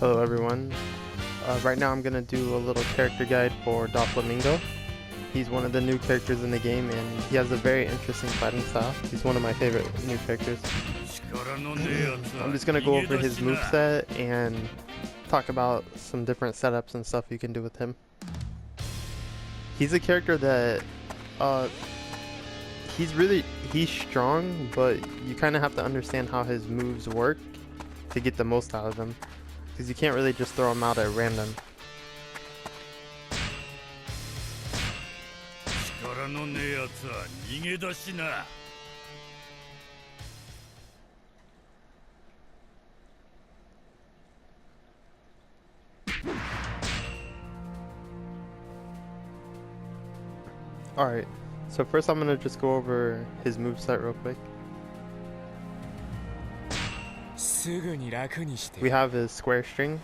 Hello everyone. Right now I'm gonna do a little character guide for Doflamingo. He's one of the new characters in the game and he has a very interesting fighting style. He's one of my favorite new characters. I'm just gonna go over his moveset and talk about some different setups and stuff you can do with him. He's a character that he's strong, but you kind of have to understand how his moves work to get the most out of them, because you can't really just throw him out at random. Alright, so first I'm gonna just go over his moveset real quick. We have his square string.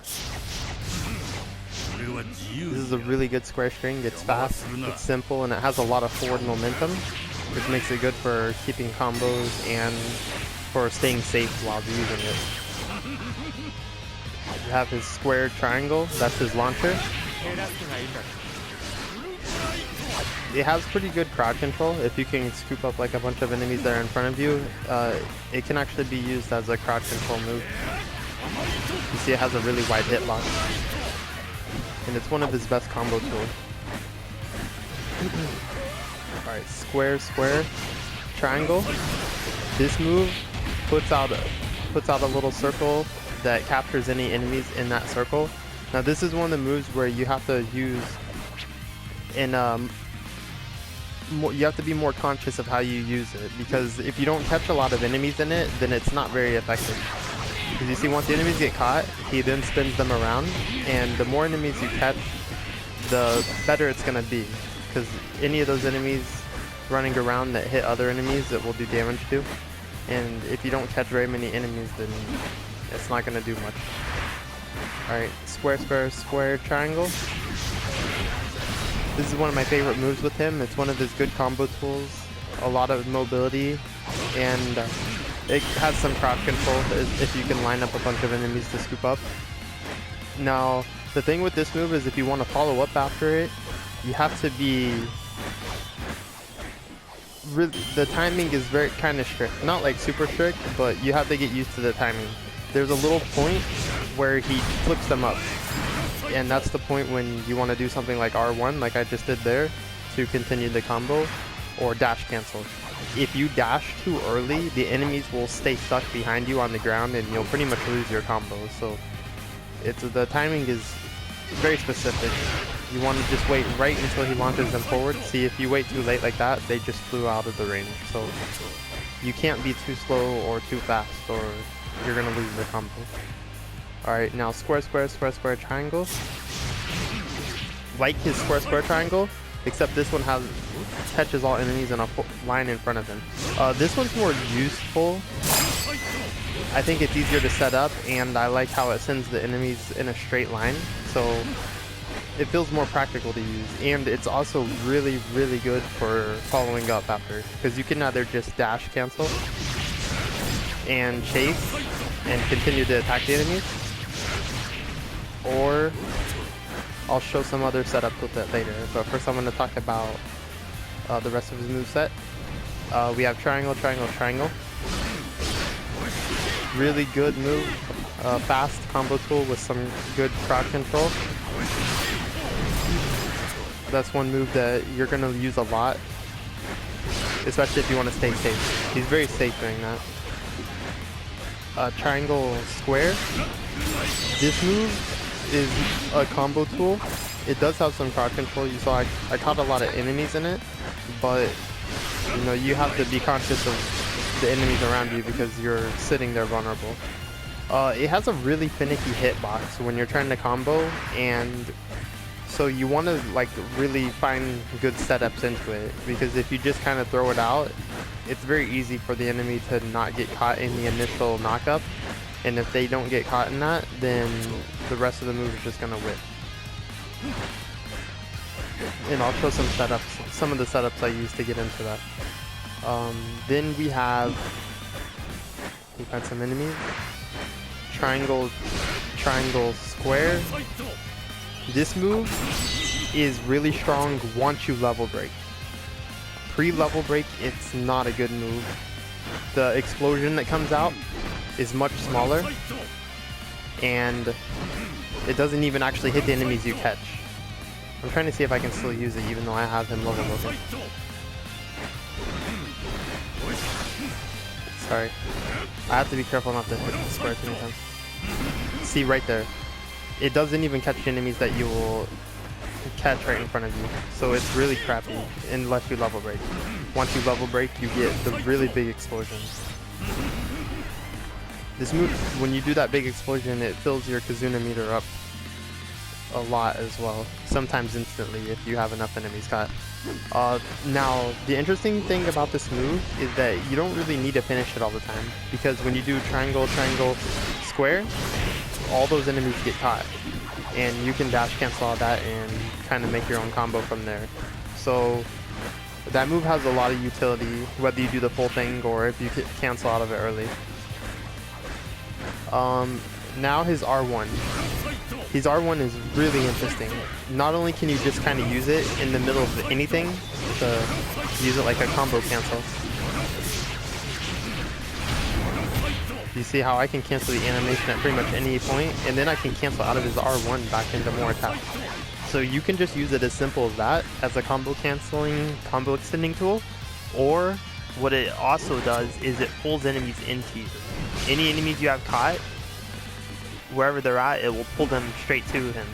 This is a really good square string. It's fast, it's simple, and it has a lot of forward momentum, which makes it good for keeping combos and for staying safe while using it. We have his square triangle. That's his launcher. It has pretty good crowd control. If you can scoop up like a bunch of enemies that are in front of you, it can actually be used as a crowd control move. You see it has a really wide hitbox, and it's one of his best combo tools. Alright, square, square, triangle. This move puts out a little circle that captures any enemies in that circle. Now this is one of the moves where you have to use you have to be more conscious of how you use it, because if you don't catch a lot of enemies in it, then it's not very effective. Because you see, once the enemies get caught, he then spins them around, and the more enemies you catch, the better it's going to be. Because any of those enemies running around that hit other enemies, it will do damage to. And if you don't catch very many enemies, then it's not going to do much. Alright, square, square, square, triangle. This is one of my favorite moves with him. It's one of his good combo tools, a lot of mobility, and it has some crowd control if you can line up a bunch of enemies to scoop up. Now, the thing with this move is if you want to follow up after it, you have to be... the timing is very kind of strict. Not like super strict, but you have to get used to the timing. There's a little point where he flips them up, and that's the point when you want to do something like R1, like I just did there, to continue the combo, or dash cancel. If you dash too early, the enemies will stay stuck behind you on the ground and you'll pretty much lose your combo. So the timing is very specific. You want to just wait right until he launches them forward. See, if you wait too late like that, they just flew out of the range. So you can't be too slow or too fast, or you're going to lose the combo. Alright, now square, square, square, square, triangle. Like his square, square, triangle, except this one catches all enemies in a line in front of him. This one's more useful. I think it's easier to set up, and I like how it sends the enemies in a straight line, so it feels more practical to use. And it's also really, really good for following up after, because you can either just dash cancel and chase and continue to attack the enemies, or I'll show some other setups with it later. But first I'm going to talk about the rest of his moveset. We have triangle, triangle, triangle. Really good move. Fast combo tool with some good crowd control. That's one move that you're going to use a lot, especially if you want to stay safe. He's very safe doing that. Triangle, square. This move is a combo tool. It does have some crowd control. You saw I caught a lot of enemies in it, but you know, you have to be conscious of the enemies around you because you're sitting there vulnerable. It has a really finicky hitbox when you're trying to combo, and so you want to like really find good setups into it, because if you just kind of throw it out, it's very easy for the enemy to not get caught in the initial knockup. And if they don't get caught in that, then the rest of the move is just going to whip. And I'll show some setups, some of the setups I use to get into that. Then we have, we've had some enemies. Triangle, triangle, square. This move is really strong once you level break. Pre-level break, it's not a good move. The explosion that comes out is much smaller, and it doesn't even actually hit the enemies you catch. I'm trying to see if I can still use it even though I have him leveled over. Sorry. I have to be careful not to hit the square too many times. See right there. It doesn't even catch the enemies that you will catch right in front of you. So it's really crappy unless you level break. Once you level break, you get the really big explosions. This move, when you do that big explosion, it fills your Kizuna meter up a lot as well. Sometimes instantly if you have enough enemies caught. Now, the interesting thing about this move is that you don't really need to finish it all the time, because when you do triangle, triangle, square, all those enemies get caught, and you can dash cancel all that and kind of make your own combo from there. So that move has a lot of utility, whether you do the full thing or if you cancel out of it early. Now his R1. His R1 is really interesting. Not only can you just kind of use it in the middle of anything to use it like a combo cancel. You see how I can cancel the animation at pretty much any point, and then I can cancel out of his R1 back into more attacks. So you can just use it as simple as that, as a combo canceling, combo extending tool, or what it also does is it pulls enemies into you. Any enemies you have caught, wherever they're at, it will pull them straight to him,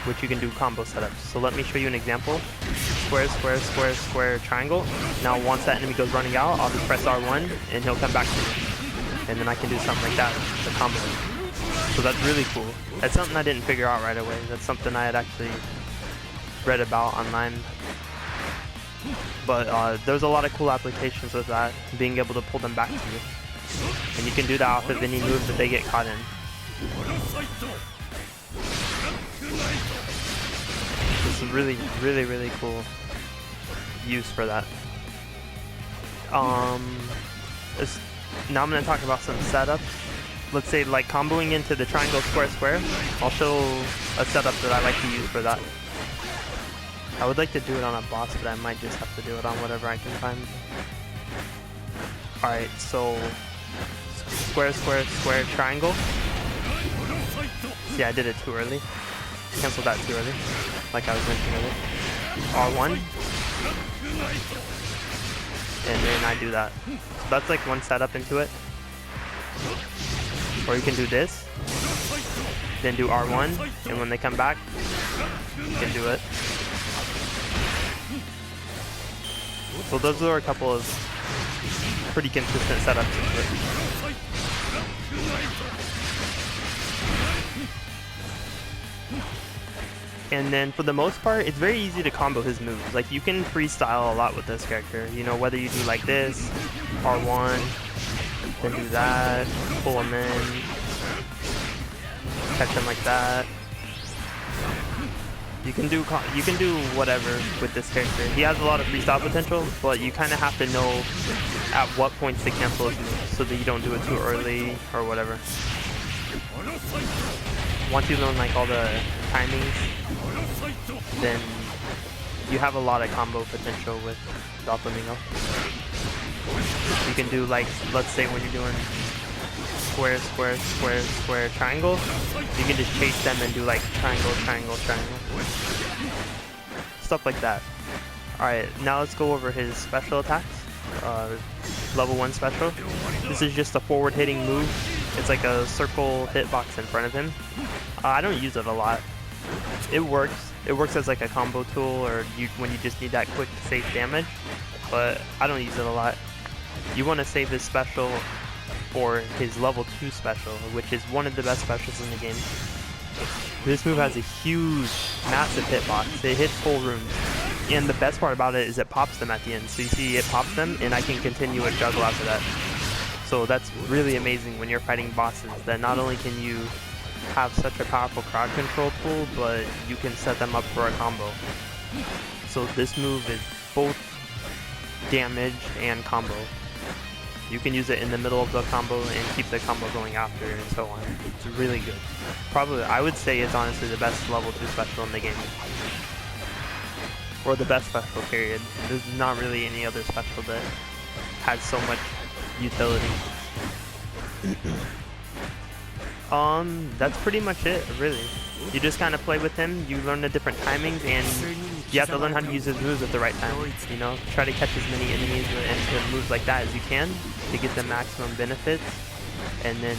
which you can do combo setups. So let me show you an example. Square, square, square, square, triangle. Now once that enemy goes running out, I'll just press R1 and he'll come back to me. And then I can do something like that, the combo. So that's really cool. That's something I didn't figure out right away. That's something I had actually read about online. But there's a lot of cool applications with that, being able to pull them back to you. And you can do that off of any move that they get caught in. It's a really, really, really cool use for that. Now I'm going to talk about some setups. Let's say like comboing into the triangle, square, square. I'll show a setup that I like to use for that. I would like to do it on a boss, but I might just have to do it on whatever I can find. Alright, so square, square, square, triangle. See, I did it too early. Cancel that too early, like I was mentioning earlier. R1. And then I do that. So that's like one setup into it. Or you can do this, then do R1, and when they come back, you can do it. So those are a couple of pretty consistent setups into it. And then for the most part, it's very easy to combo his moves. Like you can freestyle a lot with this character. You know, whether you do like this, R1, then do that, pull him in, catch him like that. You can do whatever with this character. He has a lot of freestyle potential, but you kind of have to know at what points to cancel his moves so that you don't do it too early or whatever. Once you learn like all the timings, then you have a lot of combo potential with Doflamingo. You can do like, let's say when you're doing square, square, square, square, triangle, you can just chase them and do like triangle, triangle, triangle. Stuff like that. Alright, now let's go over his special attacks. Level 1 special. This is just a forward hitting move. It's like a circle hitbox in front of him. I don't use it a lot. It works. It works as like a combo tool or when you just need that quick safe damage, but I don't use it a lot. You want to save his special for his level 2 special, which is one of the best specials in the game. This move has a huge, massive hitbox. It hits full rooms. And the best part about it is it pops them at the end. So you see it pops them and I can continue a juggle after that. So that's really amazing when you're fighting bosses, that not only can you have such a powerful crowd control tool, but you can set them up for a combo. So this move is both damage and combo. You can use it in the middle of the combo and keep the combo going after and so on. It's really good. Probably, I would say it's honestly the best level 2 special in the game. Or the best special, period. There's not really any other special that has so much utility. That's pretty much it, really. You just kind of play with him, you learn the different timings, and you have to learn how to use his moves at the right time. You know, try to catch as many enemies and moves like that as you can to get the maximum benefits, and then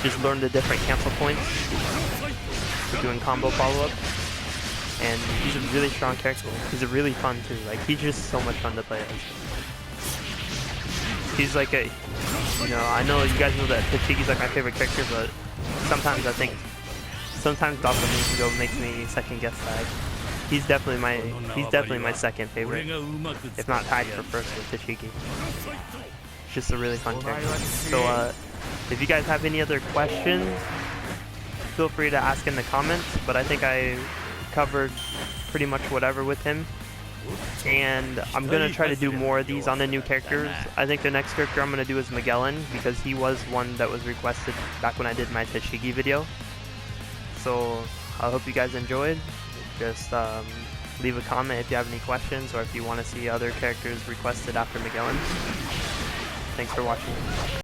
just learn the different cancel points for doing combo follow-up. And he's a really strong character. He's a really fun too. Like, he's just so much fun to play as. He's like a, you know, I know you guys know that Tachigi's like my favorite character, but sometimes I think, sometimes Doflamingo makes me second guess that. He's definitely my second favorite, if not tied for first with Tachigi. Just a really fun character. So if you guys have any other questions, feel free to ask in the comments, but I think I covered pretty much whatever with him. And I'm going to try to do more of these on the new characters. I think the next character I'm going to do is Magellan, because he was one that was requested back when I did my Tashigi video. So I hope you guys enjoyed. Just leave a comment if you have any questions, or if you want to see other characters requested after Magellan. Thanks for watching.